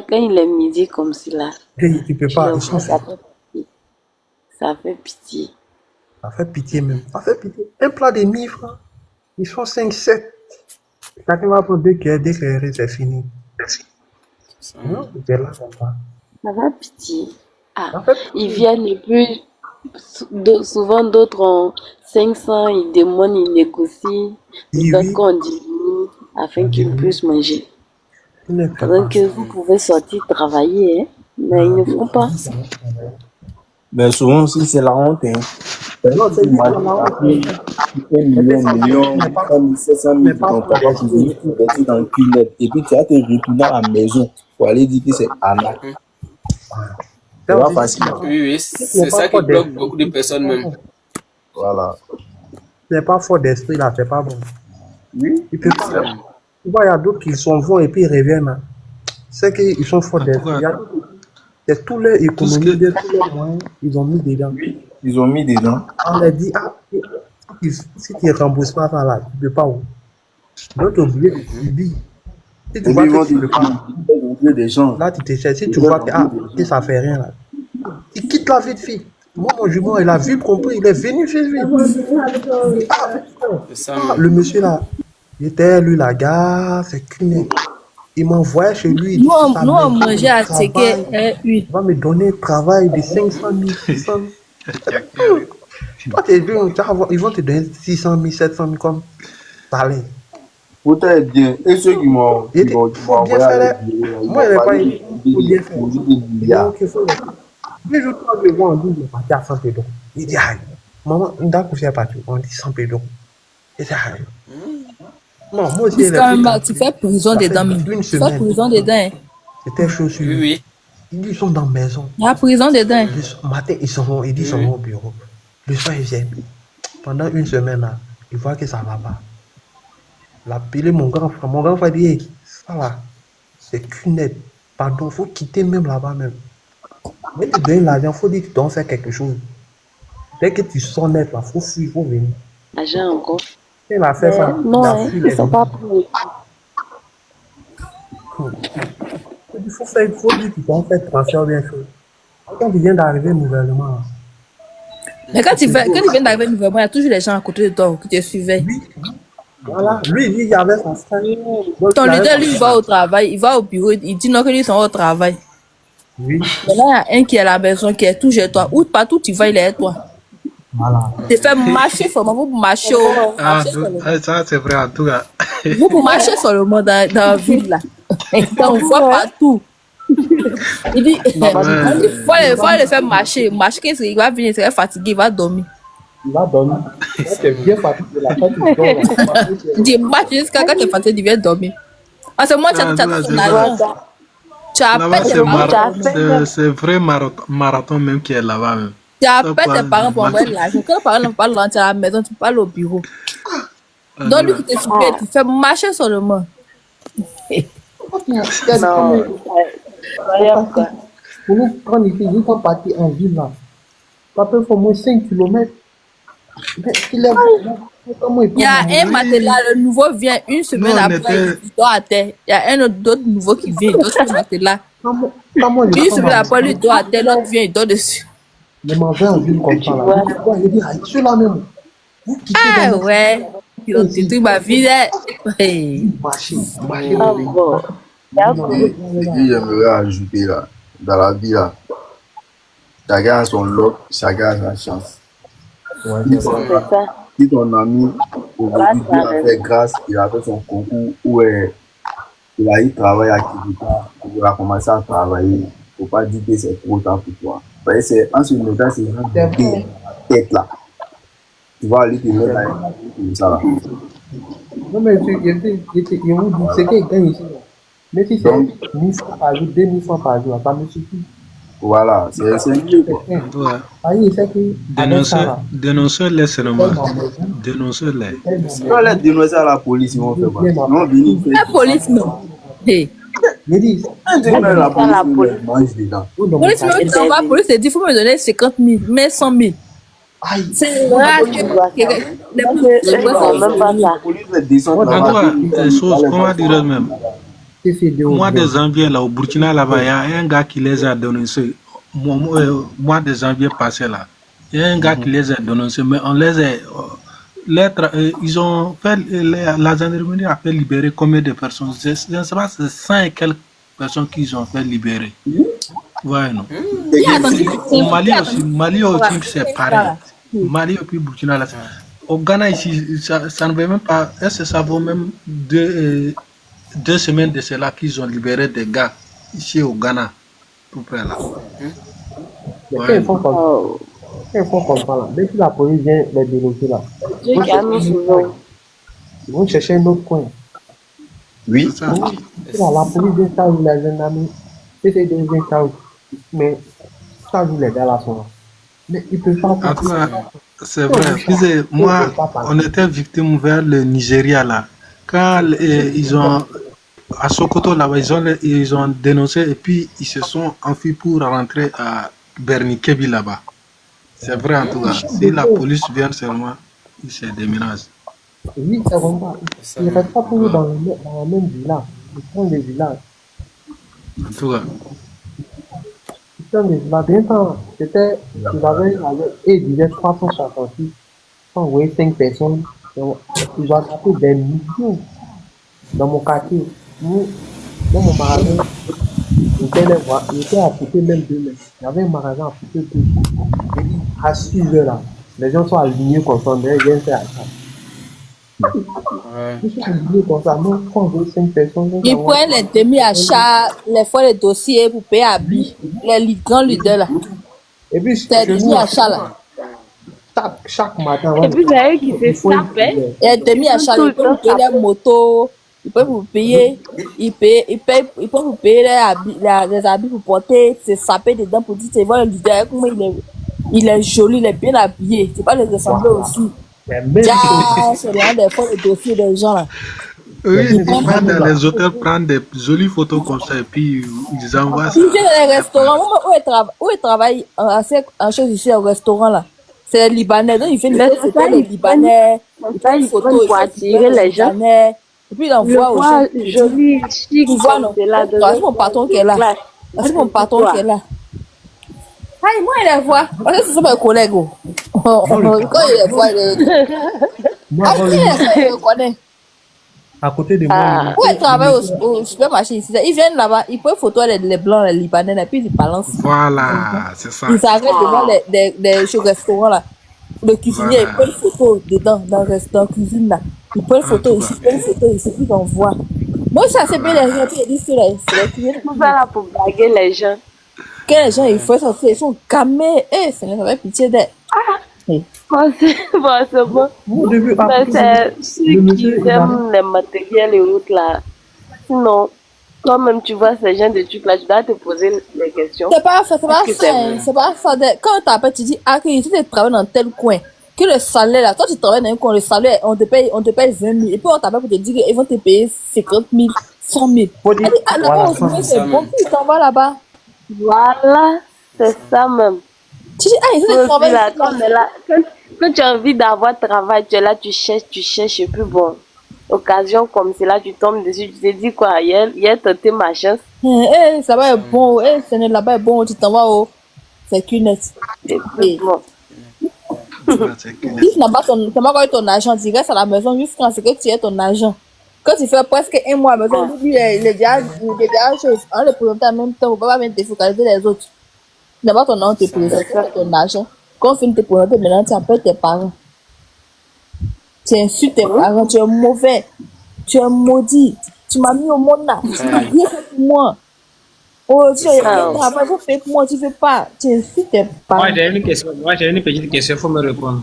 Quand il est midi comme cela, Et tu peux je pas, le ils sont vois, ça faits. fait pitié. Ça fait pitié. Ça fait pitié même. Ça fait pitié. Un plat de 1000 francs. Ils sont 5 7. Chacun va prendre 2 cuillères, d'éclairer, c'est fini. Ça, Non, c'est là comme ça. Ça fait pitié. Ah, Ça fait ils pitié. viennent et puis souvent d'autres ont 500, ils demandent, ils négocient Oui, jusqu'à ce oui, qu'on diminue afin on qu'ils diminue. puissent manger. Ils ne fait Pendant pas que ça. vous pouvez sortir travailler, hein, mais ils Ah, ne font pas. Mais souvent aussi, c'est la honte. Hein. non, Tu c'est juste imagines la honte. tu fais million, million, Mais pas, 100 000, 700 000 mais pour pas ton fort papa pour d'esprit. venir investir dans le cul et puis tu vas te retourner à la maison pour aller dire que c'est arnaque. C'est C'est pas aussi facile. oui, oui, si tu n'es c'est pas ça qui fort bloque d'esprit. beaucoup de personnes même. Voilà. Tu n'es pas fort d'esprit là, c'est pas bon. Oui, Tu peux Ça, pas. Tu vois, il y a d'autres qui sont bons et puis ils reviennent là. C'est qu'ils sont forts En tout d'esprit. cas, Il y a d'autres, c'est toute leur tout ce économie, que, tous leurs moyens, ils ont mis dedans. ils ont mis dedans. On leur dit, ah, si tu ne rembourses pas ça là, tu ne peux pas. Donc, tu es obligé de subir. Si tu Et puis vois ils que vont te tu ne peux pas, dire des gens. là, tu te cherches. Si Ils tu vont vois que te ah, dire des que gens. ça ne fait rien là, tu quittes la vie de fille. Moi, mon jumeau, il a vu compris, il est venu chez lui. Ah, c'est ça ah, même. le monsieur là, il était lui la gare, c'est qu'une. Il m'envoyait chez lui, il Nous, dit que sa nous mère on va mangeait me à Teke travail, une. il va me donner un travail de 500 000, 600 000. Toi, t'es vieux, ils vont te donner 600 000, 700 000 comme salaire. Peut-être bien. Et ceux qui m'ont Il dit, qui m'ont faut bien envoyé faire. avec Dieu, ils Moi, il m'ont n'avait pas parlé dit, faut bien faire. des Il dit, milliards. ok, faut le faire. Les jours, quand je vois, on dit, il est parti à 100 pédos. Il dit, aïe, maman, d'accord, c'est parti. On dit 100 pédos. Il dit, aïe. Non, moi aussi, C'est il est quand pris même quand mal. Tu fais prison ça fait dedans même. une Tu fais semaine. prison dedans. Hein. C'était chaud sur Oui, lui. oui. Il dit, ils sont dans la maison. Il y a prison dedans. Le matin, il dit, ils sont au bureau. Le soir, il vient. Pendant une semaine, là, il voit que ça ne va pas. Il a appelé mon grand frère. Mon grand frère dit, hey, ça là, c'est qu'une aide. Pardon, il faut quitter même là-bas même. Mais tu donnes l'argent, il faut dire que tu dois faire quelque chose. Dès que tu sors net là, il faut fuir, il faut venir. L'argent encore. Il a fait ça, il Non, a hein, fui ils les ne sont gens. pas pour. Il faut faire, il faut dire que tu dois faire transfert bien chose. Quand il vient d'arriver nouvellement, Mais quand tu viens d'arriver nouvellement, il y a toujours les gens à côté de toi qui te suivaient. lui, voilà, lui, il y avait son frère. Donc, Ton il avait leader, son lui, il frère. va au travail, il va au bureau, il dit non que lui, ils sont au travail. Oui, Maintenant, il y a un qui est à la maison, qui est toujours chez toi. Ou partout tu vas, il est avec toi. voilà. Tu fais marcher seulement, vous marchez marcher sur le monde. ça c'est vrai en tout cas. Vous marchez sur le monde dans la ville là. Donc, on voit partout. Il dit, on dit, faut le faire marcher. Marcher, qu'est-ce qu'il va venir, il sera fatigué, il va dormir. Il va dormir. C'est bien fatigué là. Quand tu dors, là, Il dit, marche jusqu'à quand tu es fatigué, tu viens dormir. Parce que moi, tu as Ah, ton c'est argent. Tu Là-bas, appelles tes c'est parents. c'est vrai marathon même qui est là-bas même. Tu appelles tes parents pour envoyer l'argent. Quand les parents ne parlent pas rentrer à la maison, tu parles au bureau. Donc, lui qui te suit, tu fais marcher seulement. Non, incroyable quoi. pour nous prendre ici, nous sommes partis en ville là. Ça peut faire au moins 5 km. Comment il Il y a un matelas, le nouveau vient une semaine Non, on après, était- il dort à terre. Il y a un autre nouveau qui vient, il dort sur le matelas. Comment Une semaine après, lui dort à terre, l'autre vient, il dort dessus. les manger en ville comme ça là. vois. Je dis, ah, ceux-là même. Vous quittez Ah dans ouais, ils ont détruit ma vie. Là. Hey. marcher. Ah bon. Et puis j'aimerais ajouter là, dans la vie là, chacun a son lot, chacun a sa chance. C'est ça. Si ton ami aujourd'hui Dieu a fait grâce, il a fait son concours ou il a eu travail à quelque part, il a commencé à travailler, il ne faut pas dire que c'est trop tard pour toi. Parce que c'est en se mettant ces gens de tête là. Tu vas aller te mettre là, comme ça là. Non, mais je vous dis, c'est qu'il gagne ici. Mais si c'est 1000 francs par jour, 2000 francs par jour, ça me suffit. Voilà, c'est mieux quoi. En tout cas, Ah oui, c'est que. dénoncez-les seulement. Dénoncez-les. Si on les dénoncer à la police, ils vont faire quoi? Non, venir faire. La police, non. Hey. Je dis, Un jour, même la police ils mange dedans. Police, même si on va, police, il dit, il faut me donner 50 000, mais 100 000. aïe, C'est rare que les Ils font même pas ça. La police les descend En tout là-bas. cas, les choses, comment dire même. Mois de janvier, là, au Burkina, là-bas, il y a un gars qui les a dénoncés. Mois de janvier passé, là. Il y a un gars qui les a dénoncés, mais on les a. Ils ont fait. La gendarmerie a fait libérer combien de personnes? Je ne sais pas, c'est 100 et quelques personnes qu'ils ont fait libérer. Ouais, non. Au Mali aussi, c'est pareil. Mali et puis Burkina, là. Au Ghana, ici, ça ne veut même pas. Est-ce que ça vaut même 2 semaines de cela qu'ils ont libéré des gars ici au Ghana, tout près là. Il faut comprendre là. Dès que la police vient les dénoncer là, ils vont chercher un autre coin. Oui. La police vient ça où les gendarmes, c'est des gens mais ça où les gars là sont là. Mais ils peuvent pas. En tout cas, c'est vrai. Moi, on était victime vers le Nigeria là. Quand ils ont à Sokoto là-bas, ils ont dénoncé et puis ils se sont enfuis pour rentrer à Bernie-Kebi là-bas. C'est vrai en tout cas. Si la police vient seulement, ils se déménagent. Oui, c'est comme ça. Ils ne restent pas toujours dans la même village. Ils prennent des villages. En tout cas. Ils prennent des villages. Bien temps, c'était, ils disaient 366. Quand vous voyez 5 personnes, ils ont tapé des millions dans mon quartier. Nous, dans mon magasin, il était à côté même 2 mètres. Il y avait un magasin à côté de 2 mètres. À 6 heures là, les gens sont alignés comme ça, mais ils viennent faire ça. Ils sont alignés comme ça, non, quand on veut 5 personnes. Ils prennent les demi-achats, les fois les dossiers pour payer à billes, les grands leaders là. Et puis, c'est demi-achats là. Chaque matin, et puis, il y a eux qui se tapent. Les demi-achats, ils peuvent vous payer les motos, ils peuvent vous payer, ils peuvent vous payer les habits pour porter, se saper dedans pour dire, c'est voir le leader, comment il est joli, il est bien habillé. C'est pas les ressembler aussi. C'est des fois les dossiers des gens là. Oui, ils vont dans les hôtels prendre des jolies photos comme ça et puis ils envoient ça. Ils viennent dans les restaurants, où ils travaillent en chose ici au restaurant là. C'est les Libanais, donc ils viennent les photos des Libanais, ils prennent des photos pour attirer les gens. Et puis ils envoient aux gens. Joli, chic, c'est mon patron qui est là. C'est mon patron qui est là. Ah, moi, il les voit. Parce que ce sont mes collègues. Quand il les voit, il les connaît. À côté de moi. Où ils travaillent au supermarché ici. Ils viennent là-bas, ils prennent photo les blancs, les Libanais, et puis ils balancent. Voilà, c'est ça. Ils s'arrêtent devant des restaurants là. Le cuisinier, il prend une photo dedans, dans la cuisine là. Il prend une photo ici, il prend une photo ici, puis il envoie. Moi, ça c'est bien les gens, puis ils disent que c'est les cuisiniers. Tout ça là pour blaguer les gens. Quand les gens ils font ça, ils sont camés. Ça ne fait pitié d'eux. Bon, c'est bon. Au début, Mais c'est ceux qui aiment les matériels et autres là. Sinon, toi-même, tu vois ces gens de trucs là, tu dois te poser les questions. C'est pas ça. Quand tu appelles, tu dis, ah, que tu travailles dans tel coin. Que le salaire là, toi tu travailles dans un coin, le salaire, on te paye 20 000. Et puis on t'appelle pour te dire qu'ils vont te payer 50 000, 100 000. Ah, là-bas, c'est bon, tu t'en vas là-bas. Voilà, c'est ça même. Tu dis, ah, ils travaillent là, quand tu as envie d'avoir travail, tu es là, tu cherches, et puis bon, occasion comme cela, tu tombes dessus, tu te dis quoi, hier, tenté ma chance. Ça va être bon, là-bas est bon, tu t'en vas au. C'est Cunette. Et puis bon. Si tu n'as pas eu ton argent, tu restes à la maison jusqu'à ce que tu aies ton argent. Quand tu fais presque un mois à la maison, il est déjà chose. On le présente en même temps, on ne peut pas même te focaliser les autres. D'abord, ton nom te présente ton argent. Quand on finit de te présenter, maintenant tu appelles tes parents. Tu insultes tes parents, tu es mauvais, tu es maudit. Tu m'as mis au monde là, tu n'as rien fait pour moi. Oh, tu as travail, vous faites pour moi, tu ne fais pas. Tu insultes tes parents. Moi, j'ai une petite question, il faut me répondre.